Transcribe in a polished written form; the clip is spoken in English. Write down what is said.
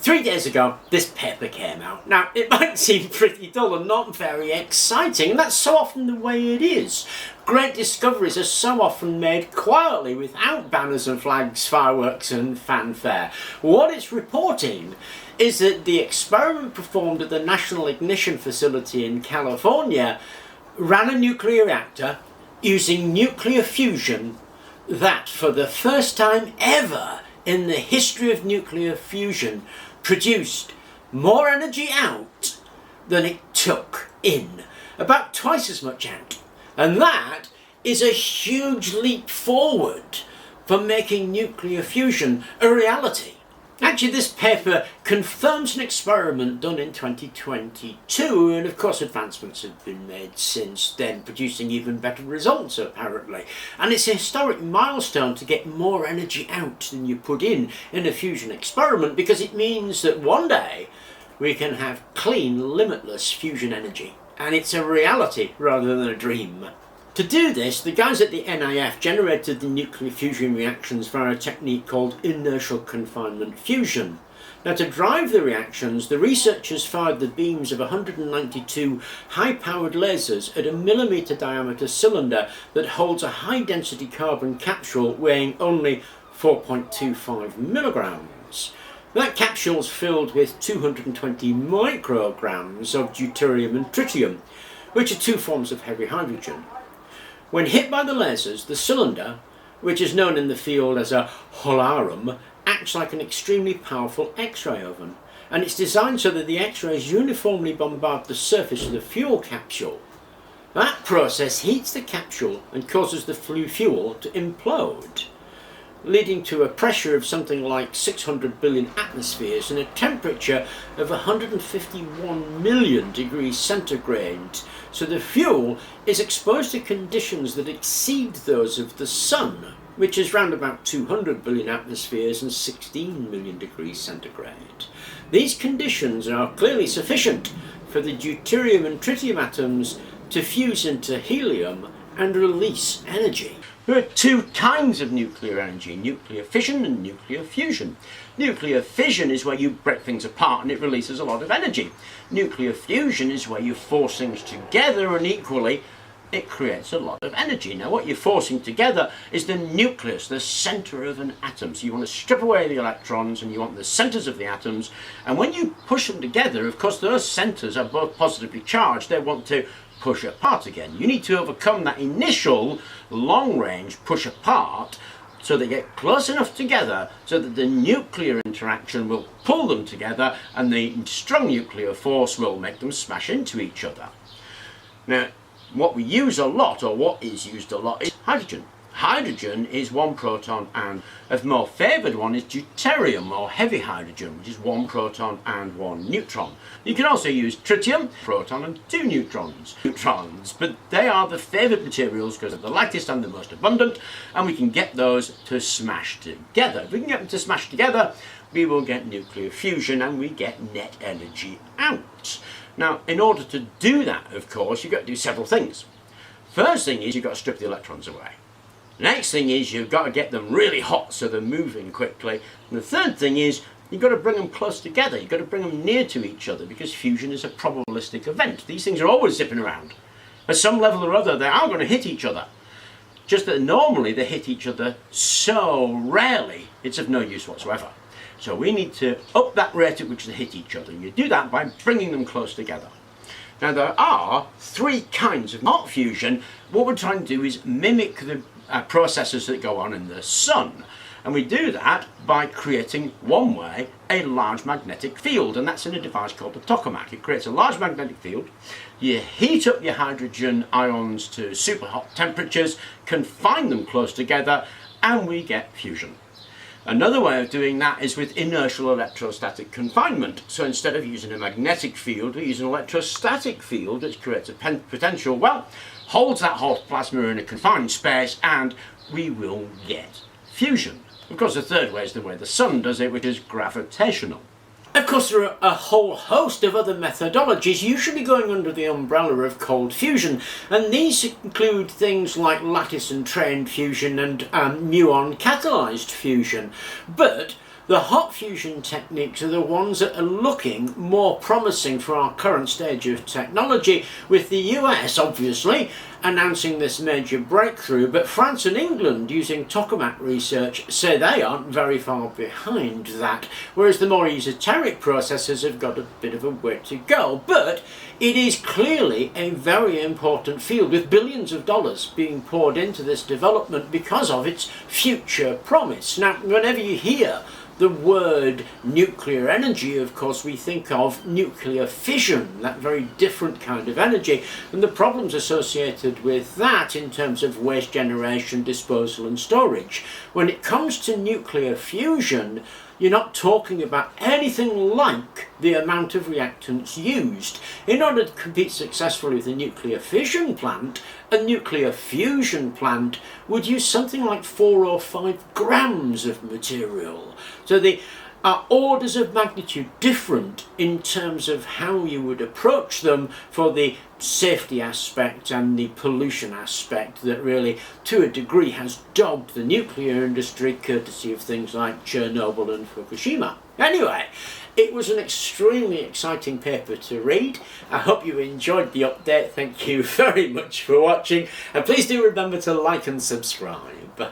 3 days ago, this paper came out. Now, it might seem pretty dull and not very exciting, and that's so often the way it is. Great discoveries are so often made quietly, without banners and flags, fireworks and fanfare. What it's reporting is that the experiment performed at the National Ignition Facility in California ran a nuclear reactor using nuclear fusion that, for the first time ever in the history of nuclear fusion, produced more energy out than it took in. About twice as much out. And that is a huge leap forward for making nuclear fusion a reality. Actually, this paper confirms an experiment done in 2022, and of course advancements have been made since then, producing even better results apparently. And it's a historic milestone to get more energy out than you put in a fusion experiment, because it means that one day we can have clean, limitless fusion energy. And it's a reality rather than a dream. To do this, the guys at the NIF generated the nuclear fusion reactions via a technique called inertial confinement fusion. Now, to drive the reactions, the researchers fired the beams of 192 high-powered lasers at a millimetre diameter cylinder that holds a high-density carbon capsule weighing only 4.25 milligrams. That capsule is filled with 220 micrograms of deuterium and tritium, which are two forms of heavy hydrogen. When hit by the lasers, the cylinder, which is known in the field as a holarum, acts like an extremely powerful X-ray oven, and it's designed so that the X-rays uniformly bombard the surface of the fuel capsule. That process heats the capsule and causes the fuel to implode, leading to a pressure of something like 600 billion atmospheres and a temperature of 151 million degrees centigrade. So the fuel is exposed to conditions that exceed those of the sun, which is round about 200 billion atmospheres and 16 million degrees centigrade. These conditions are clearly sufficient for the deuterium and tritium atoms to fuse into helium and release energy. There are two kinds of nuclear energy: nuclear fission and nuclear fusion. Nuclear fission is where you break things apart and it releases a lot of energy. Nuclear fusion is where you force things together and equally it creates a lot of energy. Now, what you're forcing together is the nucleus, the centre of an atom. So you want to strip away the electrons and you want the centres of the atoms, and when you push them together, of course those centres are both positively charged. They want to push apart again. You need to overcome that initial long-range push apart so they get close enough together so that the nuclear interaction will pull them together and the strong nuclear force will make them smash into each other. Now, what we use a lot, or what is used a lot, is hydrogen. Hydrogen is one proton, and a more favoured one is deuterium, or heavy hydrogen, which is one proton and one neutron. You can also use tritium, proton and two neutrons, but they are the favoured materials because they're the lightest and the most abundant, and we can get those to smash together. If we can get them to smash together, we will get nuclear fusion and we get net energy out. Now, in order to do that, of course, you've got to do several things. First thing is you've got to strip the electrons away. Next thing is you've got to get them really hot so they're moving quickly. And the third thing is you've got to bring them close together. You've got to bring them near to each other, because fusion is a probabilistic event. These things are always zipping around. At some level or other, they are going to hit each other. Just that normally they hit each other so rarely, it's of no use whatsoever. So we need to up that rate at which they hit each other. And you do that by bringing them close together. Now, there are three kinds of hot fusion. What we're trying to do is mimic the processes that go on in the sun, and we do that by creating, one way, a large magnetic field, and that's in a device called the tokamak. It creates a large magnetic field. You heat up your hydrogen ions to super hot temperatures, confine them close together, and we get fusion. Another way of doing that is with inertial electrostatic confinement. So instead of using a magnetic field, we use an electrostatic field, which creates a potential, well, holds that hot plasma in a confined space, and we will get fusion. Of course, the third way is the way the sun does it, which is gravitational. Of course, there are a whole host of other methodologies, usually going under the umbrella of cold fusion, and these include things like lattice and trained fusion and muon catalyzed fusion. But The hot fusion techniques are the ones that are looking more promising for our current stage of technology, with the US obviously announcing this major breakthrough, but France and England, using tokamak research, say they aren't very far behind that, whereas the more esoteric processors have got a bit of a way to go. But it is clearly a very important field, with billions of dollars being poured into this development because of its future promise. Now, whenever you hear the word nuclear energy, of course, we think of nuclear fission, that very different kind of energy, and the problems associated with that in terms of waste generation, disposal and storage. When it comes to nuclear fusion, you're not talking about anything like the amount of reactants used. In order to compete successfully with a nuclear fission plant, a nuclear fusion plant would use something like 4 or 5 grams of material. So they are orders of magnitude different in terms of how you would approach them for the safety aspect and the pollution aspect that really, to a degree, has dogged the nuclear industry, courtesy of things like Chernobyl and Fukushima. Anyway, it was an extremely exciting paper to read. I hope you enjoyed the update. Thank you very much for watching, and please do remember to like and subscribe.